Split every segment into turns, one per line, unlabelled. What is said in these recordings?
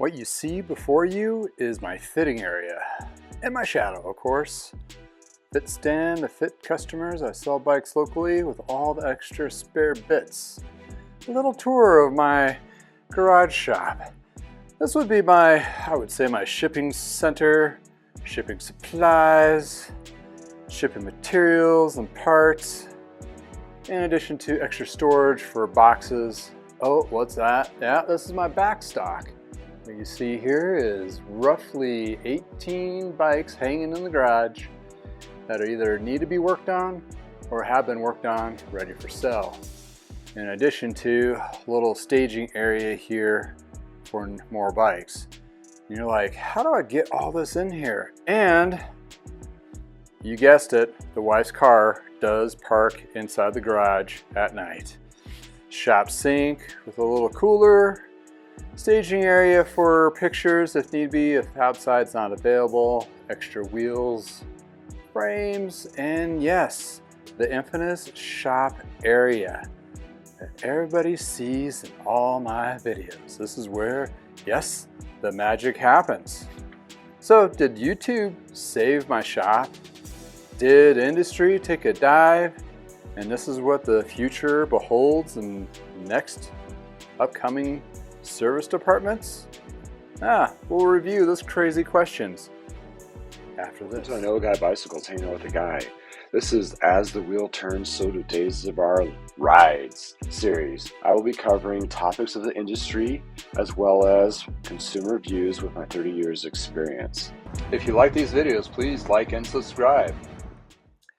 What you see before you is my fitting area, and my shadow, of course. Fit stand to fit customers. I sell bikes locally with all the extra spare bits. A little tour of my garage shop. This would be I would say my shipping center, shipping supplies, shipping materials and parts, in addition to extra storage for boxes. Oh, what's that? Yeah, this is my back stock. What you see here is roughly 18 bikes hanging in the garage that either need to be worked on or have been worked on, ready for sale. In addition to a little staging area here for more bikes. And you're like, how do I get all this in here? And you guessed it, the wife's car does park inside the garage at night. Shop sink with a little cooler, staging area for pictures if need be, if outside's not available, extra wheels, frames, and yes, the infamous shop area that everybody sees in all my videos. This is where, yes, the magic happens. So did YouTube save my shop? Did industry take a dive? And this is what the future beholds in next upcoming service departments? We'll review those crazy questions after this.
I know a guy bicycles hanging out with a guy. This is As the Wheel Turns, So Do Days of Our Rides series. I will be covering topics of the industry as well as consumer views with my 30 years experience.
If you like these videos, please like and subscribe.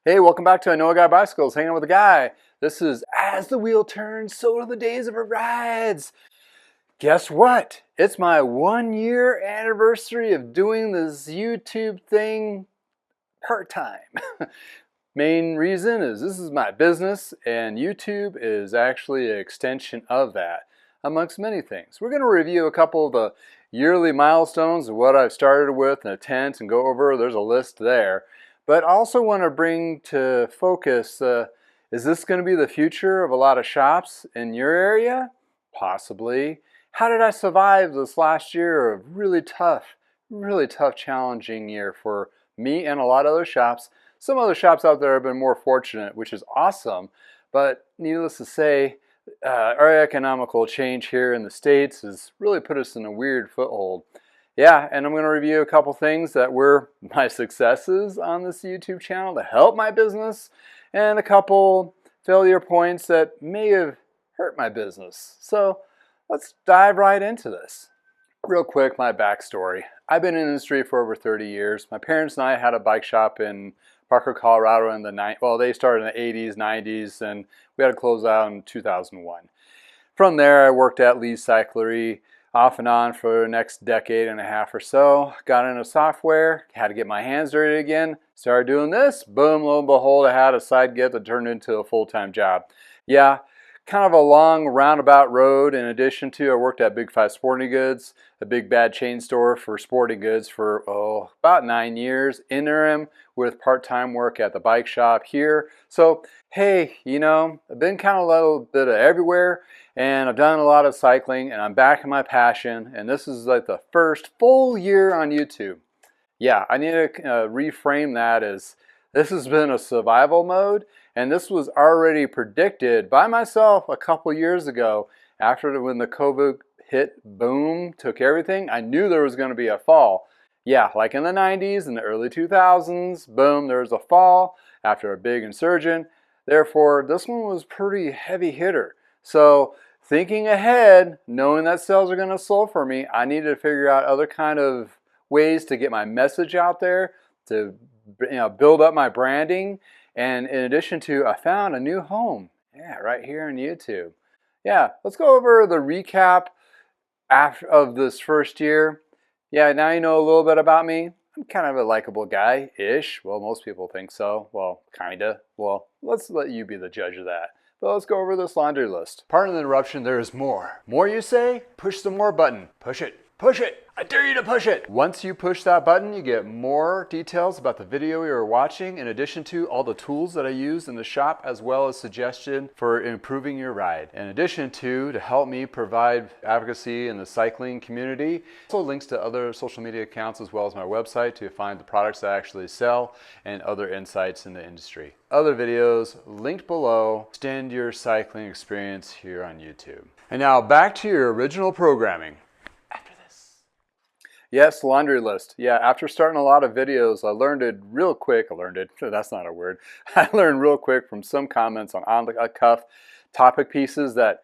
Hey, welcome back to I Know a Guy Bicycles, hanging out with a guy. This is As the Wheel Turns, So Do the Days of Our Rides. Guess what? It's my 1-year anniversary of doing this YouTube thing part-time. Main reason is this is my business and YouTube is actually an extension of that, amongst many things. We're going to review a couple of the yearly milestones of what I've started with and attempts and go over. There's a list there. But I also want to bring to focus, is this going to be the future of a lot of shops in your area? Possibly. How did I survive this last year of really tough, challenging year for me and a lot of other shops? Some other shops out there have been more fortunate, which is awesome. But needless to say, our economical change here in the States has really put us in a weird foothold. Yeah, and I'm going to review a couple things that were my successes on this YouTube channel to help my business, and a couple failure points that may have hurt my business. So let's dive right into this. Real quick, my backstory. I've been in the industry for over 30 years. My parents and I had a bike shop in Parker, Colorado in the they started in the 80s, 90s, and we had to close out in 2001. From there, I worked at Lee's Cyclery off and on for the next decade and a half or so. Got into software, had to get my hands dirty again, started doing this, boom, lo and behold, I had a side gig that turned into a full-time job. Yeah, kind of a long roundabout road. In addition to, I worked at Big 5 Sporting Goods, a big bad chain store for sporting goods for about 9 years, interim with part-time work at the bike shop here. So hey, I've been kind of a little bit of everywhere, and I've done a lot of cycling, and I'm back in my passion, and this is like the first full year on YouTube. Yeah, I need to reframe that as this has been a survival mode, and this was already predicted by myself a couple years ago when the COVID hit, boom, took everything. I knew there was going to be a fall. Yeah, like in the 90s and the early 2000s, boom, there was a fall after a big insurgent. Therefore, this one was pretty heavy hitter. So thinking ahead, knowing that sales are going to slow for me, I needed to figure out other kind of ways to get my message out there, to build up my branding. And in addition to, I found a new home. Yeah, right here on YouTube. Yeah, let's go over the recap of this first year. Yeah, now you know a little bit about me. I'm kind of a likable guy-ish. Well, most people think so. Well, kinda. Well, let's let you be the judge of that. But let's go over this laundry list. Pardon the interruption, there is more. More you say? Push the more button. Push it. Push it! I dare you to push it! Once you push that button, you get more details about the video you are watching, in addition to all the tools that I use in the shop, as well as suggestion for improving your ride. In addition to help me provide advocacy in the cycling community, also links to other social media accounts as well as my website to find the products I actually sell and other insights in the industry. Other videos linked below. Extend your cycling experience here on YouTube. And now back to your original programming. Yes, laundry list. Yeah, after starting a lot of videos, I learned it real quick. That's not a word. I learned real quick from some comments on the cuff topic pieces that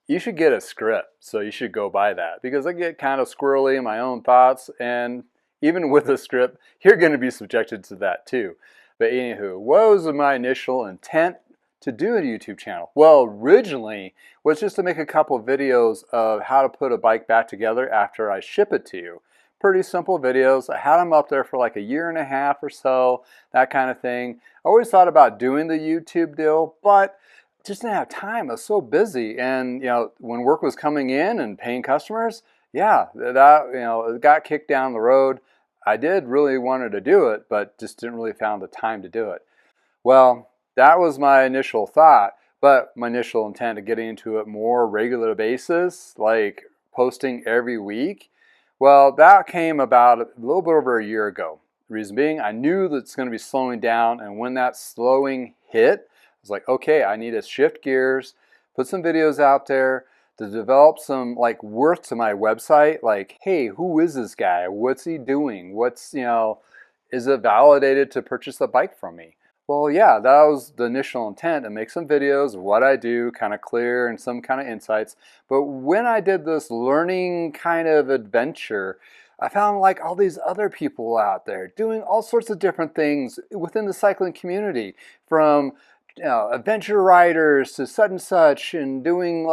you should get a script. So you should go by that, because I get kind of squirrely in my own thoughts. And even with a script, you're going to be subjected to that too. But anywho, what was my initial intent to do a YouTube channel? Well, originally was just to make a couple of videos of how to put a bike back together after I ship it to you. Pretty simple videos. I had them up there for like a year and a half or so, that kind of thing. I always thought about doing the YouTube deal, but just didn't have time. I was so busy, and when work was coming in and paying customers, yeah, that it got kicked down the road. I did really wanted to do it, but just didn't really found the time to do it. Well, that was my initial thought, but my initial intent of getting into it more regular basis, like posting every week, well, that came about a little bit over a year ago. The reason being, I knew that it's going to be slowing down, and when that slowing hit, I was like, okay, I need to shift gears, put some videos out there to develop some worth to my website. Like, hey, who is this guy? What's he doing? Is it validated to purchase a bike from me? Well, yeah, that was the initial intent, to make some videos of what I do, kind of clear and some kind of insights. But when I did this learning kind of adventure, I found all these other people out there doing all sorts of different things within the cycling community, from adventure riders to such and such, and doing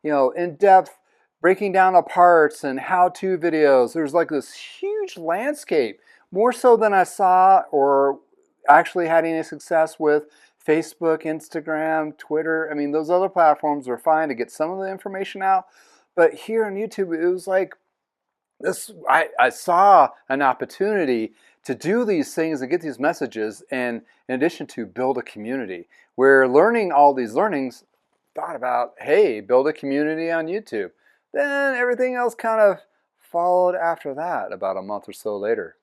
in-depth breaking down the parts and how-to videos. There's this huge landscape, more so than I saw or actually had any success with Facebook, Instagram, Twitter. I mean, those other platforms were fine to get some of the information out, but here on YouTube, it was like this. I saw an opportunity to do these things and get these messages, and in addition to build a community. We're learning all these learnings, thought about, hey, build a community on YouTube. Then everything else kind of followed after that about a month or so later.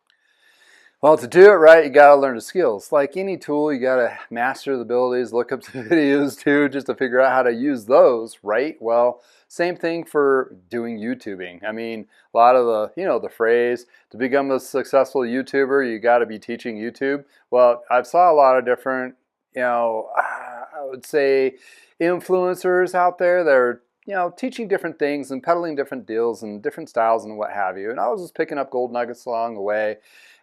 Well, to do it right, you got to learn the skills. Like any tool, you got to master the abilities, look up the videos too, just to figure out how to use those, right? Well, same thing for doing YouTubing. I mean, a lot of the phrase, to become a successful YouTuber, you got to be teaching YouTube. Well, I've saw a lot of different, I would say influencers out there that are teaching different things and peddling different deals and different styles and what have you. And I was just picking up gold nuggets along the way.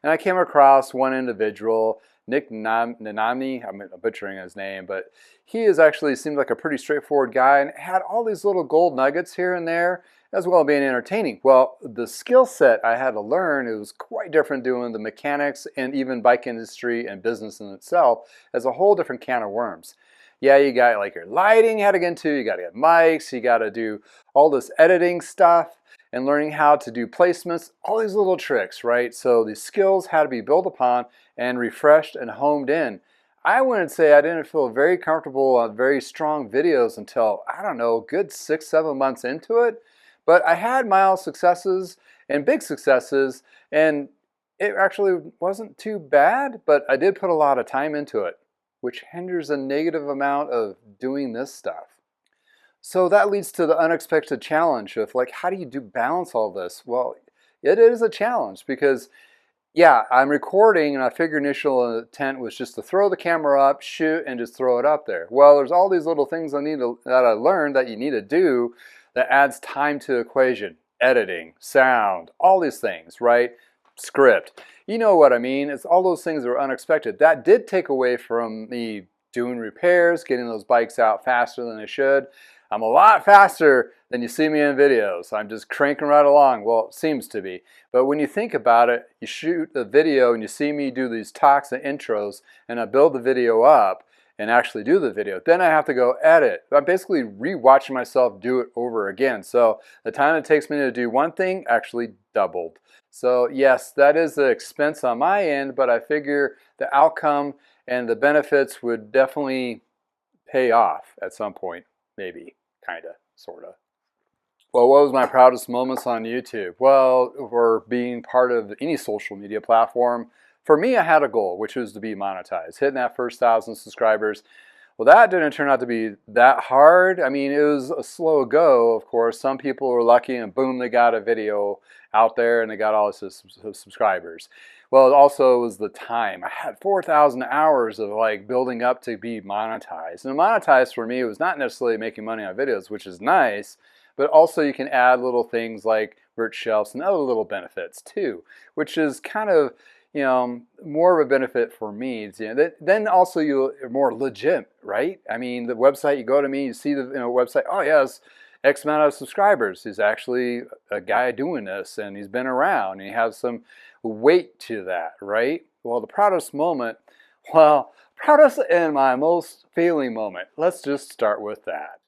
And I came across one individual, Nick Nanami. I'm butchering his name, but he seemed like a pretty straightforward guy and had all these little gold nuggets here and there, as well as being entertaining. Well, the skill set I had to learn, it was quite different doing the mechanics and even bike industry and business in itself as a whole different can of worms. Yeah, you got your lighting you had to get into, you got to get mics, you got to do all this editing stuff and learning how to do placements, all these little tricks, right? So these skills had to be built upon and refreshed and honed in. I wouldn't say I didn't feel very comfortable on very strong videos until, I don't know, good 6-7 months into it. But I had mild successes and big successes, and it actually wasn't too bad, but I did put a lot of time into it, which hinders a negative amount of doing this stuff. So that leads to the unexpected challenge of how do you balance all this? Well, it is a challenge because, yeah, I'm recording and I figured initial intent was just to throw the camera up, shoot, and just throw it up there. Well, there's all these little things that I learned that you need to do that adds time to the equation. Editing, sound, all these things, right? Script. You know what I mean? It's all those things that were unexpected. That did take away from me doing repairs, getting those bikes out faster than I should. I'm a lot faster than you see me in videos. I'm just cranking right along. Well, it seems to be. But when you think about it, you shoot the video and you see me do these talks and intros, and I build the video up, and actually do the video. Then I have to go edit. I'm basically rewatching myself do it over again. So the time it takes me to do one thing actually doubled. So yes, that is the expense on my end, but I figure the outcome and the benefits would definitely pay off at some point. Maybe, kind of, sort of. Well, what was my proudest moments on YouTube? Well, for being part of any social media platform, for me, I had a goal, which was to be monetized, hitting that first 1,000 subscribers. Well, that didn't turn out to be that hard. I mean, it was a slow go, of course. Some people were lucky and boom, they got a video out there and they got all the subscribers. Well, it also was the time. I had 4,000 hours of like building up to be monetized. And monetized for me was not necessarily making money on videos, which is nice, but also you can add little things like merch shelves and other little benefits too, which is kind of, more of a benefit for me. Then also you're more legit, right? I mean, the website, you go to me, you see the website, oh yes, X amount of subscribers. He's actually a guy doing this and he's been around and he has some weight to that, right? Well, the proudest moment, proudest and my most failing moment. Let's just start with that.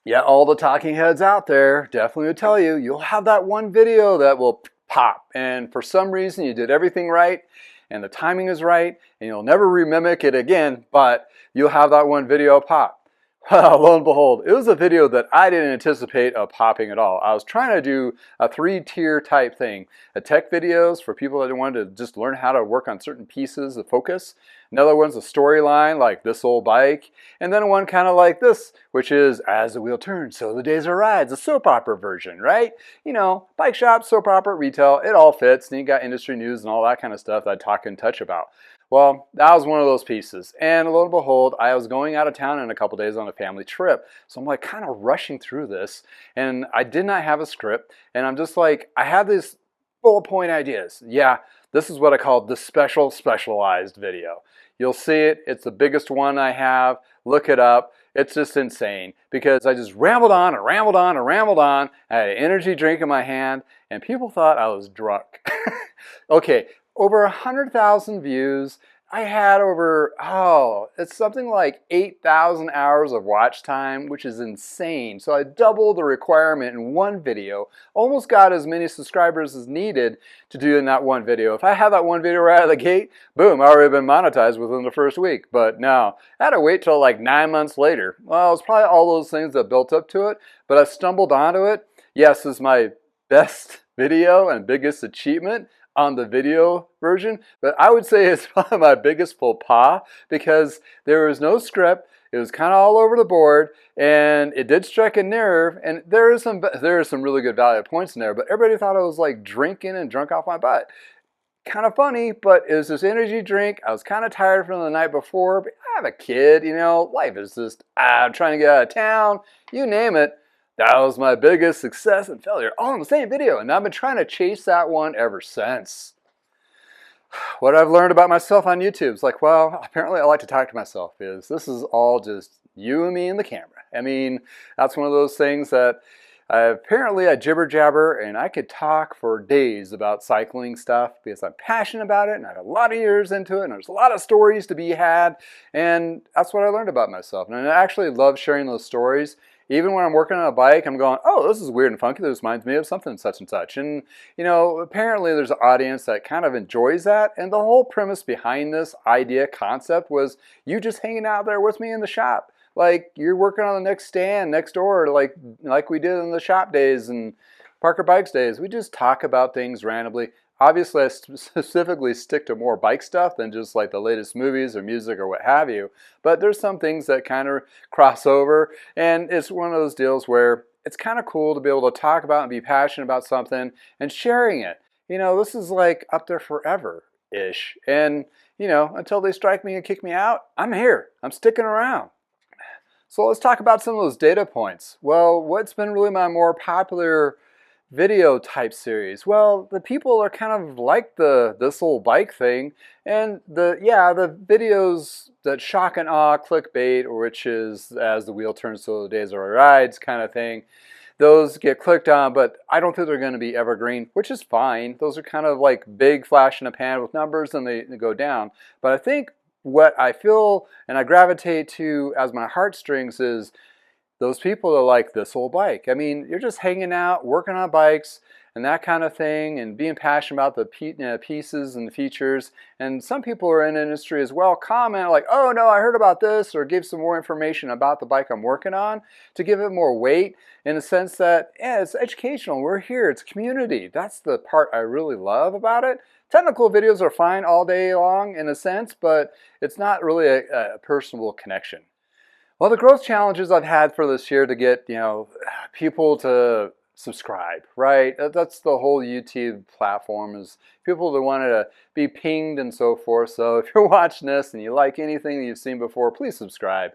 Yeah, all the talking heads out there definitely will tell you, you'll have that one video that will pop. And for some reason, you did everything right, and the timing is right, and you'll never remimic it again, but you'll have that one video pop. Well, lo and behold, it was a video that I didn't anticipate popping at all. I was trying to do a 3-tier type thing. A tech videos for people that wanted to just learn how to work on certain pieces of focus. Another one's a storyline like this old bike. And then one kind of like this, which is as the wheel turns, so the days are rides, a soap opera version, right? Bike shop, soap opera, retail, it all fits. And you got industry news and all that kind of stuff that I talk and touch about. Well, that was one of those pieces. And lo and behold, I was going out of town in a couple days on a family trip. So I'm like kind of rushing through this. And I did not have a script. And I'm just like, I had these bullet point ideas. Yeah, this is what I call the specialized video. You'll see it. It's the biggest one I have. Look it up. It's just insane because I just rambled on and rambled on and rambled on. I had an energy drink in my hand and people thought I was drunk. Okay. Over 100,000 views. I had over, it's something like 8,000 hours of watch time, which is insane. So I doubled the requirement in one video, almost got as many subscribers as needed to do in that one video. If I had that one video right out of the gate, boom, I already been monetized within the first week. But no, I had to wait till like 9 months later. Well, it was probably all those things that built up to it, but I stumbled onto it. Yes, this is my best video and biggest achievement on the video version, but I would say it's probably my biggest faux pas because there was no script. It was kind of all over the board, and it did strike a nerve. And there are some really good value points in there, but everybody thought I was like drinking and drunk off my butt. Kind of funny, but it was this energy drink. I was kind of tired from the night before, but I have a kid, life is just I'm trying to get out of town. You name it. That was my biggest success and failure, all in the same video, and I've been trying to chase that one ever since. What I've learned about myself on YouTube is like, well, apparently I like to talk to myself, is this is all just you and me and the camera. I mean, that's one of those things that apparently I jibber jabber, and I could talk for days about cycling stuff because I'm passionate about it, and I have a lot of years into it, and there's a lot of stories to be had, and that's what I learned about myself. And I actually love sharing those stories. Even when I'm working on a bike, I'm going, oh, this is weird and funky. This reminds me of something such and such. And, apparently there's an audience that kind of enjoys that. And the whole premise behind this idea concept was you just hanging out there with me in the shop. Like you're working on the next stand next door, like we did in the shop days and Parker Bikes days. We just talk about things randomly. Obviously, I specifically stick to more bike stuff than just like the latest movies or music or what have you. But there's some things that kind of cross over. And it's one of those deals where it's kind of cool to be able to talk about and be passionate about something and sharing it. This is like up there forever-ish. And, until they strike me and kick me out, I'm here. I'm sticking around. So let's talk about some of those data points. Well, what's been really my more popular video type series? Well, the people are kind of like this old bike thing, and the videos that shock and awe clickbait, which is as the wheel turns so the days are rides kind of thing, those get clicked on, but I don't think they're going to be evergreen, which is fine. Those are kind of like big flash in the pan with numbers and they go down. But I think what I feel and I gravitate to as my heartstrings is those people are like this old bike. I mean, you're just hanging out, working on bikes and that kind of thing, and being passionate about the pieces and the features. And some people are in the industry as well comment like, oh no, I heard about this, or give some more information about the bike I'm working on to give it more weight in the sense that, yeah, it's educational. We're here. It's community. That's the part I really love about it. Technical videos are fine all day long in a sense, but it's not really a personal connection. Well, the growth challenges I've had for this year to get, people to subscribe, right? That's the whole YouTube platform, is people that wanted to be pinged and so forth. So if you're watching this and you like anything that you've seen before, please subscribe.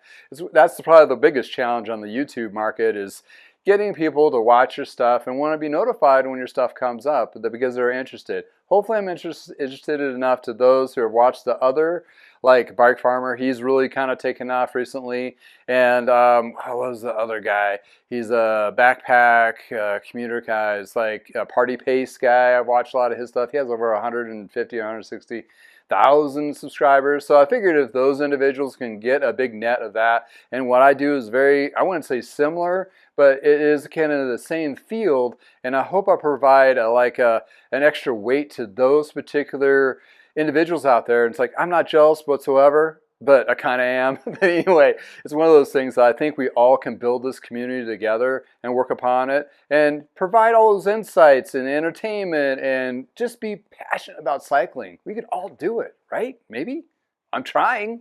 That's probably the biggest challenge on the YouTube market, is getting people to watch your stuff and want to be notified when your stuff comes up because they're interested. Hopefully I'm interested enough to those who have watched the other, like Bike Farmer. He's really kind of taken off recently. And what was the other guy? He's a backpack commuter guy. It's like a Party Pace guy. I've watched a lot of his stuff. He has over 150, 160,000 subscribers. So I figured if those individuals can get a big net of that, and what I do is very, I wouldn't say similar, but it is kind of the same field, and I hope I provide an extra weight to those particular individuals out there. And it's like, I'm not jealous whatsoever, but I kind of am. But anyway, it's one of those things that I think we all can build this community together and work upon it and provide all those insights and entertainment and just be passionate about cycling. We could all do it, right? Maybe. I'm trying.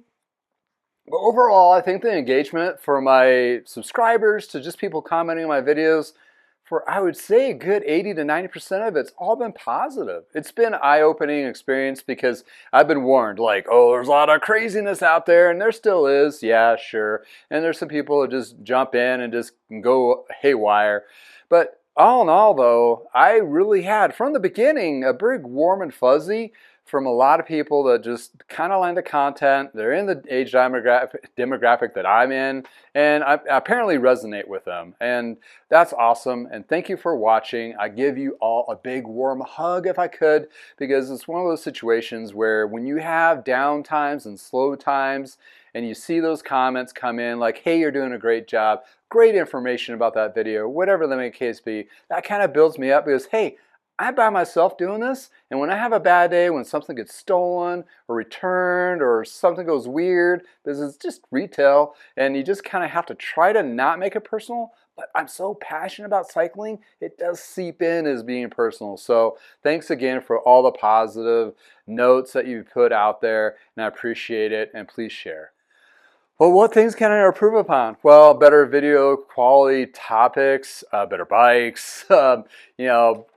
But overall, I think the engagement for my subscribers to just people commenting on my videos, for I would say a good 80 to 90% of it's all been positive. It's been an eye-opening experience because I've been warned, like, oh, there's a lot of craziness out there, and there still is, yeah, sure. And there's some people that just jump in and just go haywire. But all in all, though, I really had, from the beginning, a big warm and fuzzy from a lot of people that just kind of like the content. They're in the age demographic that I'm in, and I apparently resonate with them. And that's awesome. And thank you for watching. I give you all a big warm hug if I could, because it's one of those situations where when you have down times and slow times, and you see those comments come in like, hey, you're doing a great job, great information about that video, whatever the may case be, that kind of builds me up because, hey, I'm by myself doing this, and when I have a bad day, when something gets stolen or returned or something goes weird, because it's just retail, and you just kind of have to try to not make it personal, but I'm so passionate about cycling, it does seep in as being personal. So thanks again for all the positive notes that you put out there, and I appreciate it, and please share. Well, what things can I improve upon? Well, better video quality topics, better bikes,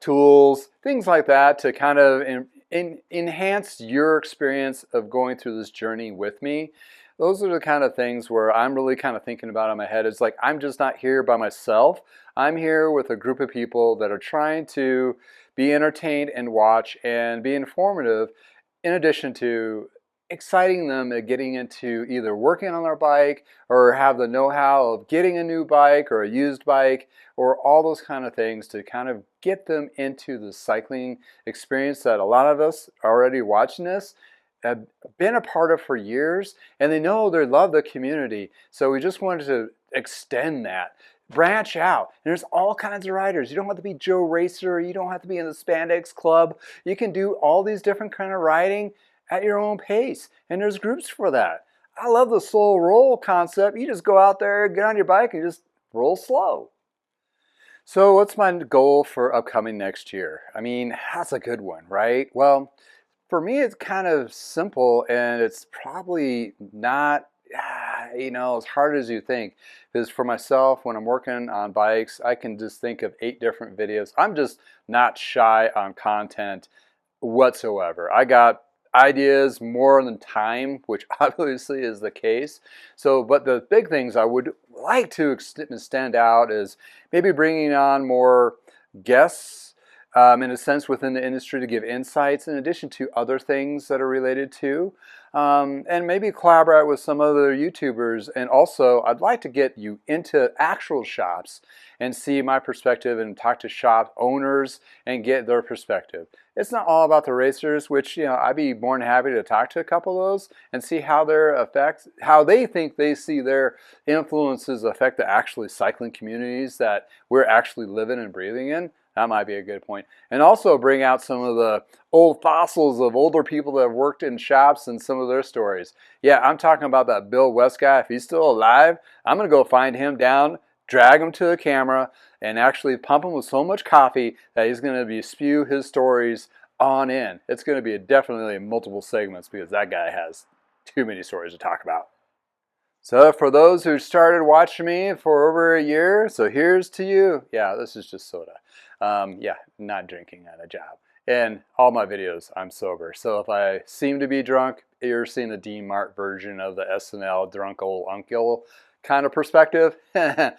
tools, things like that to kind of enhance your experience of going through this journey with me. Those are the kind of things where I'm really kind of thinking about in my head. It's like, I'm just not here by myself. I'm here with a group of people that are trying to be entertained and watch and be informative, in addition to exciting them at getting into either working on their bike or have the know-how of getting a new bike or a used bike or all those kind of things to kind of get them into the cycling experience that a lot of us already watching this have been a part of for years, and they know they love the community. So we just wanted to extend that. Branch out. And there's all kinds of riders. You don't have to be Joe Racer. You don't have to be in the Spandex Club. You can do all these different kind of riding at your own pace, and there's groups for that. I love the slow roll concept. You just go out there, get on your bike, and just roll slow. So what's my goal for upcoming next year? I mean, that's a good one, right? Well, for me, it's kind of simple, and it's probably not as hard as you think. Because for myself, when I'm working on bikes, I can just think of 8 different videos. I'm just not shy on content whatsoever. I got ideas more than time, which obviously is the case. So, but the big things I would like to extend out is maybe bringing on more guests in a sense within the industry to give insights in addition to other things that are related to. And maybe collaborate with some other YouTubers. And also, I'd like to get you into actual shops and see my perspective and talk to shop owners and get their perspective. It's not all about the racers, which, you know, I'd be more than happy to talk to a couple of those and see how their effects, how they think they see their influences affect the actually cycling communities that we're actually living and breathing in. That might be a good point. And also bring out some of the old fossils of older people that have worked in shops and some of their stories. Yeah, I'm talking about that Bill West guy. If he's still alive, I'm going to go find him down, drag him to the camera, and actually pump him with so much coffee that he's going to be spew his stories on in. It's going to be definitely multiple segments because that guy has too many stories to talk about. So for those who started watching me for over a year, so here's to you. Yeah, this is just soda. Yeah, not drinking at a job. And all my videos, I'm sober. So if I seem to be drunk, you're seeing the Dean Martin version of the SNL drunk old uncle kind of perspective. Yeah,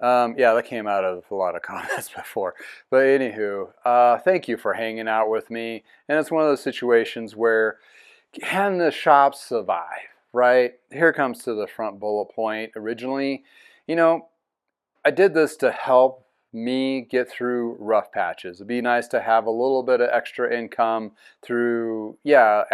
that came out of a lot of comments before. But anywho, thank you for hanging out with me. And it's one of those situations where can the shop survive? Right? Here comes to the front bullet point. Originally, you know, I did this to help me get through rough patches. It'd be nice to have a little bit of extra income through, yeah,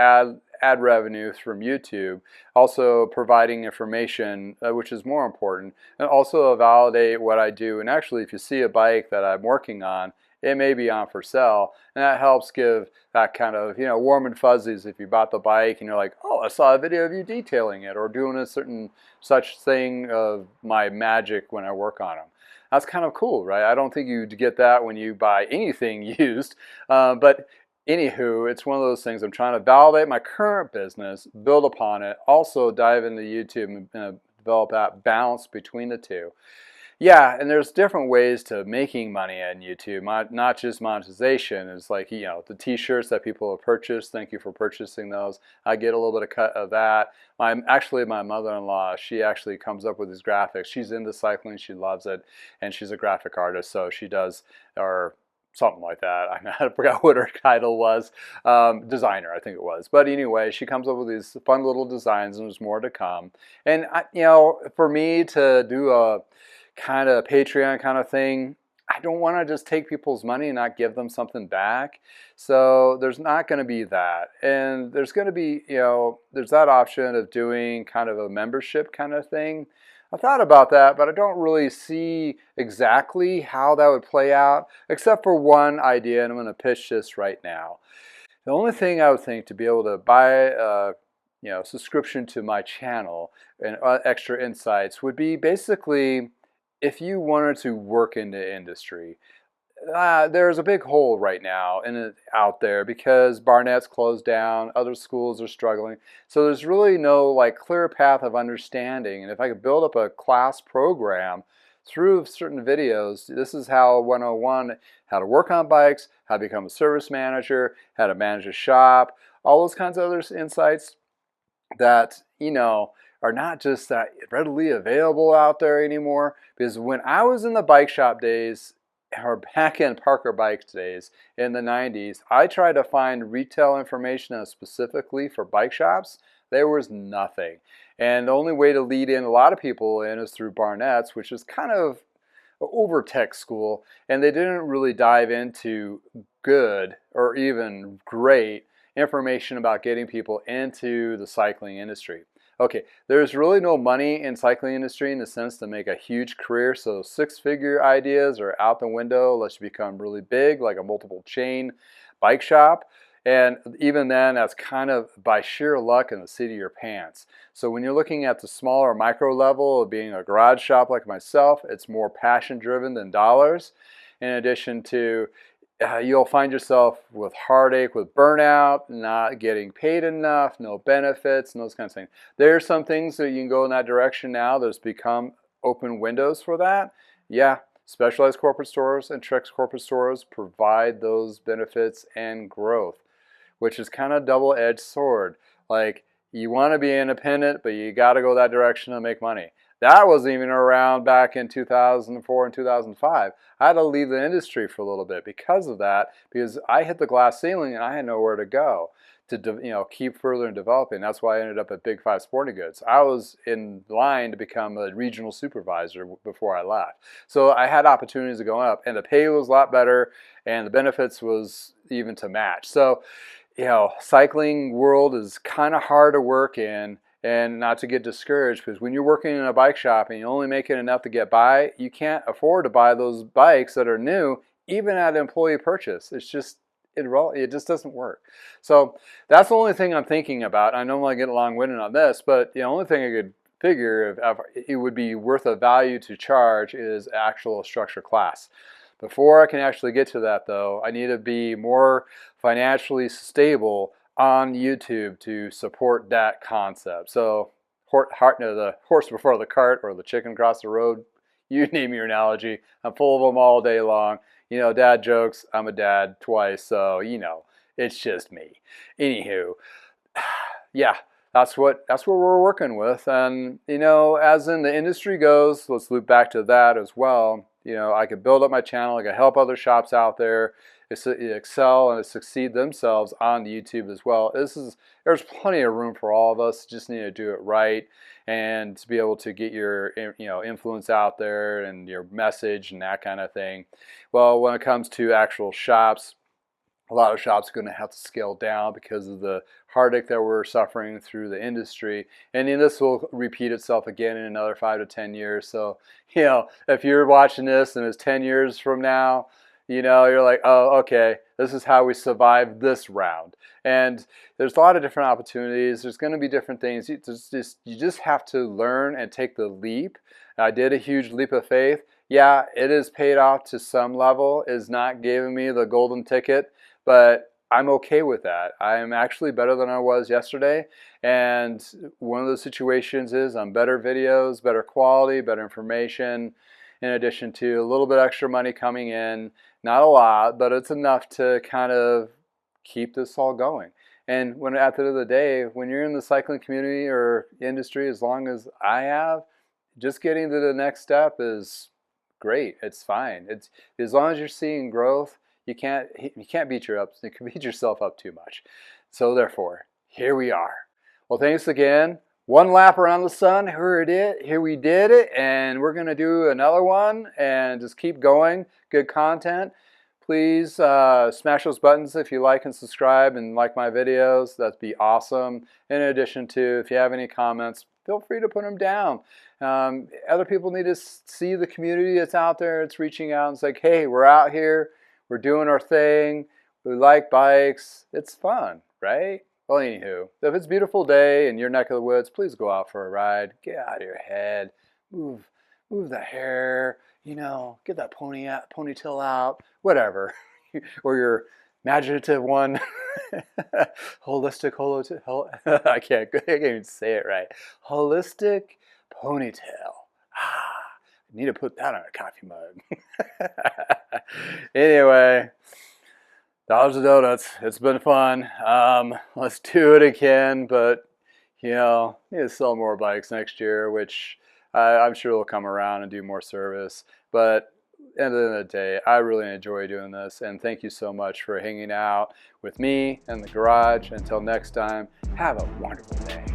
ad revenue from YouTube. Also providing information, which is more important, and also validate what I do. And actually, if you see a bike that I'm working on, it may be on for sale, and that helps give that kind of, you know, warm and fuzzies if you bought the bike and you're like, oh, I saw a video of you detailing it or doing a certain such thing of my magic when I work on them. That's kind of cool, right? I don't think you'd get that when you buy anything used, but anywho, it's one of those things. I'm trying to validate my current business, build upon it, also dive into YouTube and develop that balance between the two. Yeah, and there's different ways to making money on YouTube, not just monetization. It's like, you know, the t-shirts that people have purchased, thank you for purchasing those. I get a little bit of cut of that. Actually, my mother-in-law, she actually comes up with these graphics. She's into cycling, she loves it, and she's a graphic artist, so she does, or something like that. I forgot what her title was. Designer, I think it was. But anyway, she comes up with these fun little designs, and there's more to come. And, you know, for me to do a kind of Patreon kind of thing, I don't want to just take people's money and not give them something back. So there's not going to be that. And there's going to be, you know, there's that option of doing kind of a membership kind of thing. I thought about that, but I don't really see exactly how that would play out, except for one idea, and I'm going to pitch this right now. The only thing I would think to be able to buy a, you know, subscription to my channel and extra insights would be basically if you wanted to work in the industry. There's a big hole right now out there because Barnett's closed down, other schools are struggling. So there's really no like clear path of understanding. And if I could build up a class program through certain videos, this is how 101, how to work on bikes, how to become a service manager, how to manage a shop, all those kinds of other insights that, you know, are not just that readily available out there anymore. Because when I was in the bike shop days, or back in Parker Bikes days in the 90s, I tried to find retail information specifically for bike shops. There was nothing. And the only way to lead in a lot of people in is through Barnett's, which is kind of over tech school. And they didn't really dive into good or even great information about getting people into the cycling industry. Okay, there's really no money in cycling industry in the sense to make a huge career, so six-figure ideas are out the window unless you become really big, like a multiple chain bike shop. And even then, that's kind of by sheer luck in the seat of your pants. So when you're looking at the smaller micro level of being a garage shop like myself, it's more passion-driven than dollars. In addition to you'll find yourself with heartache, with burnout, not getting paid enough, no benefits, and those kinds of things. There are some things that you can go in that direction now. There's become open windows for that. Yeah, specialized corporate stores and Trex corporate stores provide those benefits and growth, which is kind of a double-edged sword. Like, you want to be independent, but you got to go that direction to make money. That wasn't even around back in 2004 and 2005. I had to leave the industry for a little bit because of that, because I hit the glass ceiling and I had nowhere to go to keep further and developing. That's why I ended up at Big 5 Sporting Goods. I was in line to become a regional supervisor before I left. So I had opportunities to go up, and the pay was a lot better, and the benefits was even to match. So, cycling world is kind of hard to work in, and not to get discouraged, because when you're working in a bike shop and you're only making enough to get by, you can't afford to buy those bikes that are new, even at employee purchase. It just doesn't work. So that's the only thing I'm thinking about. I know I get long-winded on this, but the only thing I could figure if it would be worth a value to charge is actual instructor class. Before I can actually get to that, though, I need to be more financially stable on YouTube to support that concept. So the horse before the cart, or the chicken across the road, you name your analogy. I'm full of them all day long. Dad jokes. I'm a dad twice, so it's just me. Anywho, yeah, that's what we're working with. And as in the industry goes, let's loop back to that as well. I could build up my channel. I could help other shops out there excel and succeed themselves on YouTube as well. There's plenty of room for all of us. Just need to do it right, and to be able to get your influence out there and your message and that kind of thing. Well, when it comes to actual shops, a lot of shops are going to have to scale down because of the heartache that we're suffering through the industry. And then this will repeat itself again in another 5 to 10 years. So, if you're watching this and it's 10 years from now, you're like, oh, okay, this is how we survived this round. And there's a lot of different opportunities. There's going to be different things. You just have to learn and take the leap. I did a huge leap of faith. Yeah, it is paid off to some level. It's not giving me the golden ticket, but I'm okay with that. I am actually better than I was yesterday. And one of the situations is on better videos, better quality, better information, in addition to a little bit extra money coming in. Not a lot, but it's enough to kind of keep this all going. And at the end of the day, when you're in the cycling community or industry, as long as I have, just getting to the next step is great. It's fine. It's as long as you're seeing growth, you can't beat yourself up too much. So therefore, here we are. Well, thanks again. One lap around the sun. Here we did it, and we're going to do another one and just keep going. Good content. Please smash those buttons if you like and subscribe and like my videos. That'd be awesome. In addition to, if you have any comments, feel free to put them down. Other people need to see the community that's out there. It's reaching out and say, hey, we're out here. We're doing our thing. We like bikes. It's fun, right? Well, anywho, if it's a beautiful day in your neck of the woods, please go out for a ride. Get out of your head. Move the hair. Get that ponytail out. Whatever. Or your imaginative one. I can't even say it right. Holistic ponytail. I need to put that on a coffee mug. Anyway. Dollars and donuts. It's been fun. Let's do it again, but need to sell more bikes next year, which I'm sure will come around and do more service. But at the end of the day, I really enjoy doing this, and thank you so much for hanging out with me in the garage. Until next time, have a wonderful day.